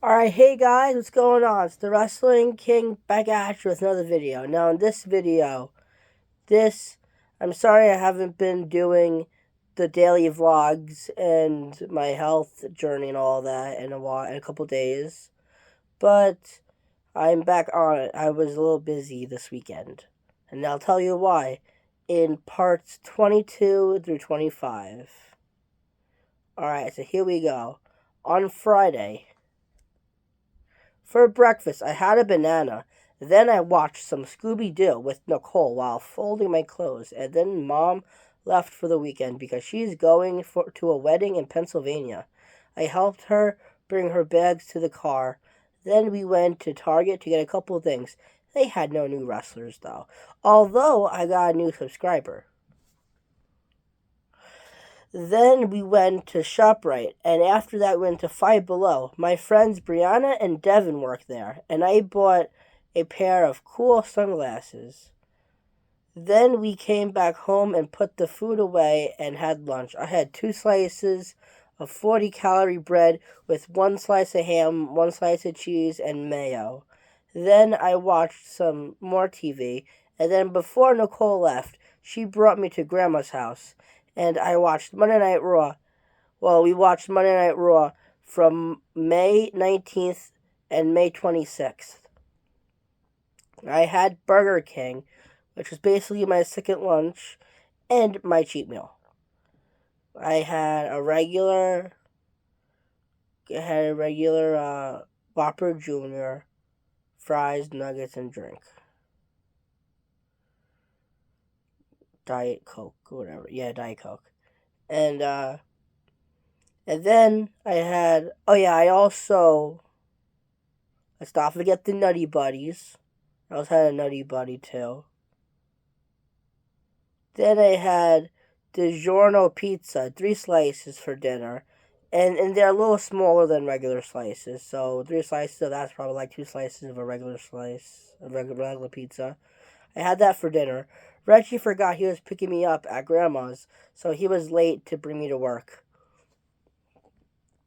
Alright, hey guys, what's going on? It's the Wrestling King back at you with another video. Now, in this video, I'm sorry I haven't been doing the daily vlogs and my health journey and all that in a couple days, but I'm back on it. I was a little busy this weekend, and I'll tell you why in parts 22 through 25. Alright, so here we go. On Friday, for breakfast, I had a banana. Then I watched some Scooby Doo with Nicole while folding my clothes, and then Mom left for the weekend because she's going to a wedding in Pennsylvania. I helped her bring her bags to the car. Then we went to Target to get a couple of things. They had no new wrestlers though, although I got a new subscriber. Then we went to ShopRite, and after that we went to Five Below. My friends Brianna and Devin work there, and I bought a pair of cool sunglasses. Then we came back home and put the food away and had lunch. I had 2 slices of 40-calorie bread with 1 slice of ham, 1 slice of cheese, and mayo. Then I watched some more TV, and then before Nicole left, she brought me to Grandma's house, and I watched Monday Night Raw. Well, we watched Monday Night Raw from May 19th and May 26th. I had Burger King, which was basically my second lunch, and my cheat meal. I had a regular, Whopper Junior, fries, nuggets, and drink. Diet Coke, whatever. Yeah, Diet Coke. And then I had. Oh yeah, let's not forget the Nutty Buddies. I also had a Nutty Buddy too. Then I had DiGiorno pizza, 3 slices for dinner, and they're a little smaller than regular slices. So 3 slices of that's probably like 2 slices of a regular slice of regular pizza. I had that for dinner. Reggie forgot he was picking me up at Grandma's, so he was late to bring me to work.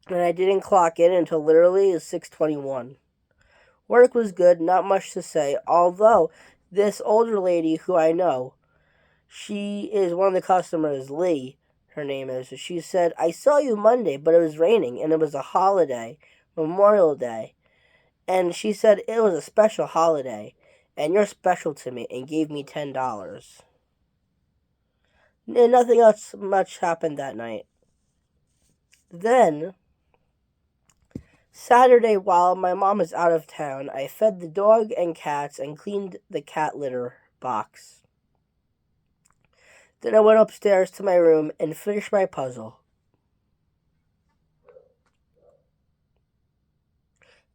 And I didn't clock in until literally 6:21. Work was good, not much to say, although this older lady who I know, she is one of the customers, Lee, her name is. She said, I saw you Monday, but it was raining and it was a holiday, Memorial Day. And she said it was a special holiday and you're special to me and gave me $10. And nothing else much happened that night. Then, Saturday, while my mom was out of town, I fed the dog and cats and cleaned the cat litter box. Then I went upstairs to my room and finished my puzzle.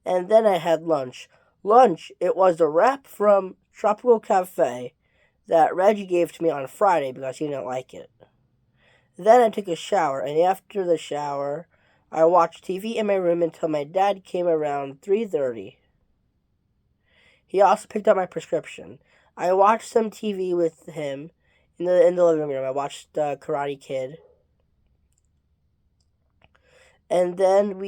And then I had lunch. Lunch, it was a wrap from Tropical Cafe that Reggie gave to me on Friday because he didn't like it. Then I took a shower, and after the shower, I watched TV in my room until my dad came around 3:30. He also picked up my prescription. I watched some TV with him in the living room. I watched Karate Kid. And then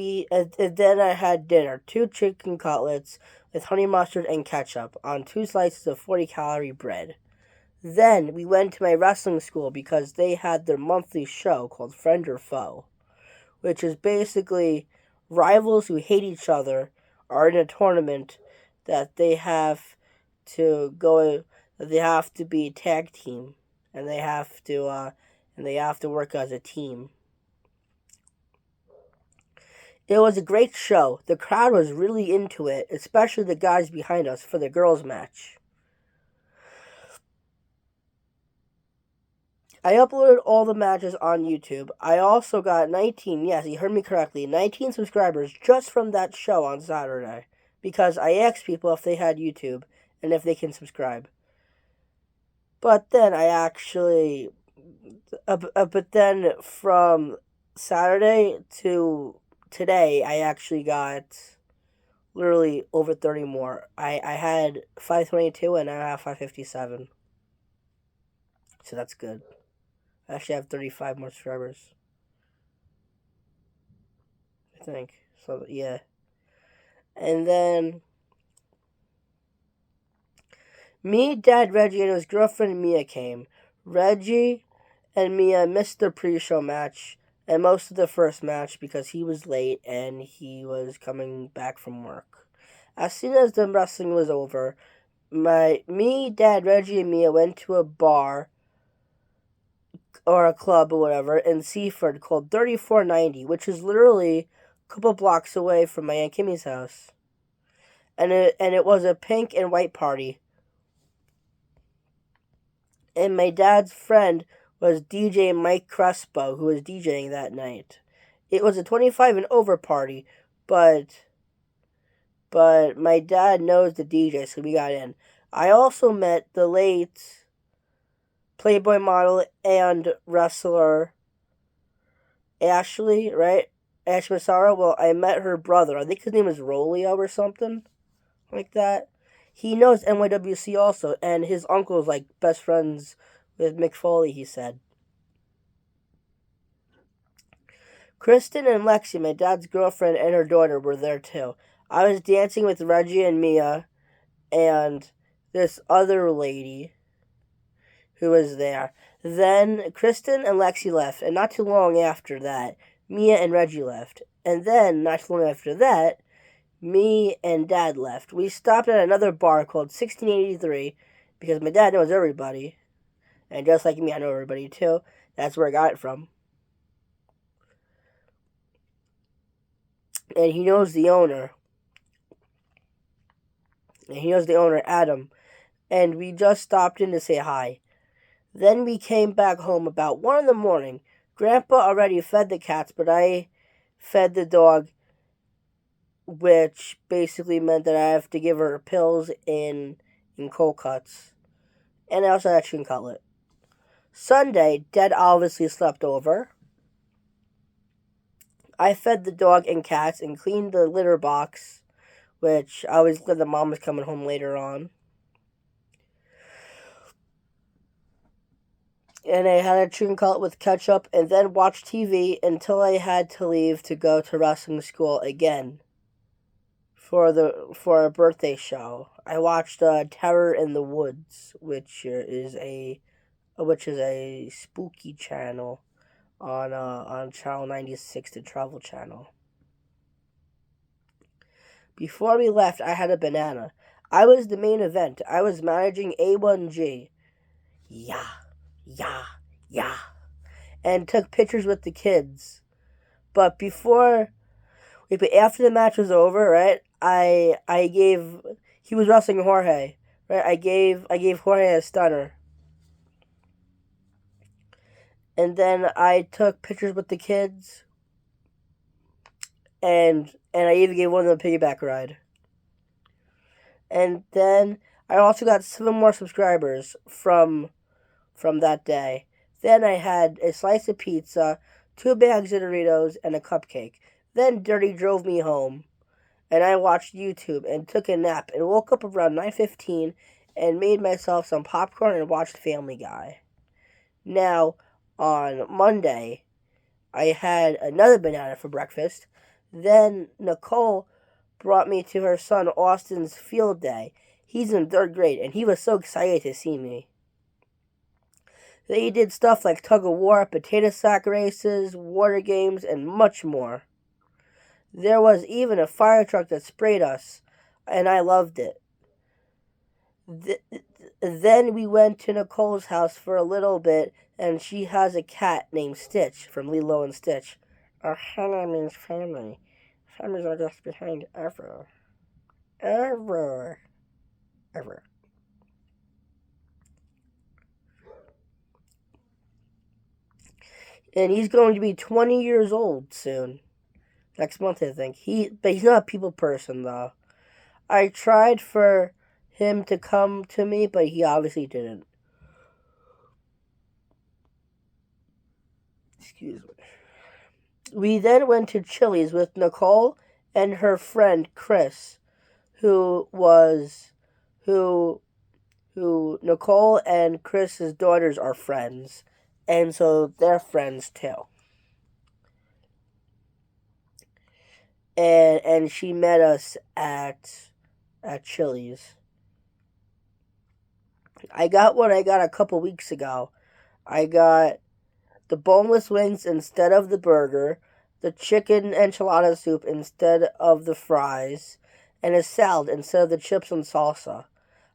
I had dinner, 2 chicken cutlets with honey mustard and ketchup on 2 slices of 40-calorie bread. Then we went to my wrestling school because they had their monthly show called Friend or Foe, which is basically rivals who hate each other are in a tournament that they have to go. They have to be tag team, and they have to work as a team. It was a great show. The crowd was really into it, especially the guys behind us for the girls' match. I uploaded all the matches on YouTube. I also got 19, yes, you heard me correctly, 19 subscribers just from that show on Saturday. Because I asked people if they had YouTube and if they can subscribe. But then but then from Saturday to today, I actually got literally over 30 more. I had 522 and now I have 557. So that's good. I actually have 35 more subscribers, I think. So, yeah. And then me, Dad, Reggie, and his girlfriend Mia came. Reggie and Mia missed the pre-show match and most of the first match because he was late and he was coming back from work. As soon as the wrestling was over, me, Dad, Reggie, and Mia went to a bar or a club or whatever in Seaford called 3490, which is literally a couple blocks away from my Aunt Kimmy's house. And it was a pink and white party. And my dad's friend was DJ Mike Crespo, who was DJing that night. It was a 25 and over party, but my dad knows the DJ, so we got in. I also met the late Playboy model and wrestler Ashley, right? Ash Massaro. Well, I met her brother. I think his name is Rolio or something like that. He knows NYWC also, and his uncle is like best friends with Mick Foley, he said. Kristen and Lexi, my dad's girlfriend, and her daughter were there too. I was dancing with Reggie and Mia and this other lady who was there. Then Kristen and Lexi left, and not too long after that, Mia and Reggie left. And then, not too long after that, me and Dad left. We stopped at another bar called 1683 because my dad knows everybody. And just like me, I know everybody too. That's where I got it from. And he knows the owner. And he knows the owner, Adam. And we just stopped in to say hi. Then we came back home about 1 in the morning. Grandpa already fed the cats, but I fed the dog, which basically meant that I have to give her pills in cold cuts. And I also had a chicken cutlet. Sunday, Dad obviously slept over. I fed the dog and cats and cleaned the litter box, which I was glad the mom was coming home later on. And I had a chicken cutlet with ketchup and then watched TV until I had to leave to go to wrestling school again for a birthday show. I watched Terror in the Woods, which is a spooky channel on channel 96, the Travel Channel. Before we left, I had a banana. I was the main event. I was managing A1G. Yeah. And took pictures with the kids. But after the match was over, right? He was wrestling Jorge, right? I gave Jorge a stunner. And then I took pictures with the kids. And I even gave one of them a piggyback ride. And then I also got 7 more subscribers from that day. Then I had a slice of pizza, 2 bags of Doritos, and a cupcake. Then Dirty drove me home, and I watched YouTube and took a nap and woke up around 9:15 and made myself some popcorn and watched Family Guy. Now, on Monday, I had another banana for breakfast. Then Nicole brought me to her son Austin's field day. He's in 3rd grade, and he was so excited to see me. They did stuff like tug of war, potato sack races, water games, and much more. There was even a fire truck that sprayed us, and I loved it. Then we went to Nicole's house for a little bit, and she has a cat named Stitch from Lilo and Stitch. Hannah means family. Families are just behind ever. Ever. And he's going to be 20 years old soon. Next month, I think. But he's not a people person, though. I tried for him to come to me, but he obviously didn't. Excuse me. We then went to Chili's with Nicole and her friend Chris, who Nicole and Chris's daughters are friends, and so they're friends too. and she met us at Chili's. I got what I got a couple weeks ago. I got the boneless wings instead of the burger, the chicken enchilada soup instead of the fries, and a salad instead of the chips and salsa.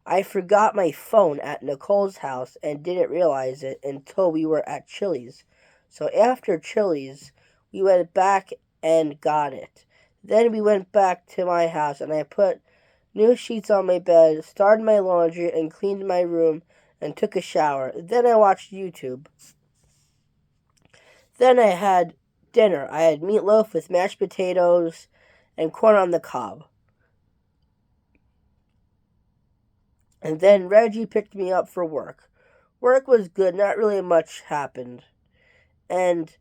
I forgot my phone at Nicole's house and didn't realize it until we were at Chili's. So after Chili's, we went back and got it. Then we went back to my house and I put new sheets on my bed, started my laundry, and cleaned my room and took a shower. Then I watched YouTube. Then I had dinner. I had meatloaf with mashed potatoes and corn on the cob. And then Reggie picked me up for work. Work was good, not really much happened. And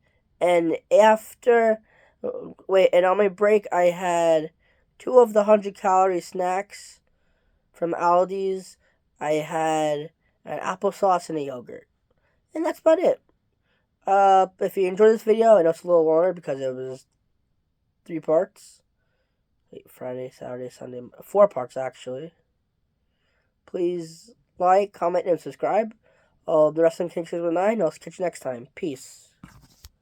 after and on my break I had two of the 100-calorie snacks from Aldi's. I had an applesauce and a yogurt. And that's about it. If you enjoyed this video, I know it's a little longer because it was 3 parts. Friday, Saturday, Sunday, 4 parts actually. Please like, comment, and subscribe. The Wrestling King 619. I'll catch you next time. Peace.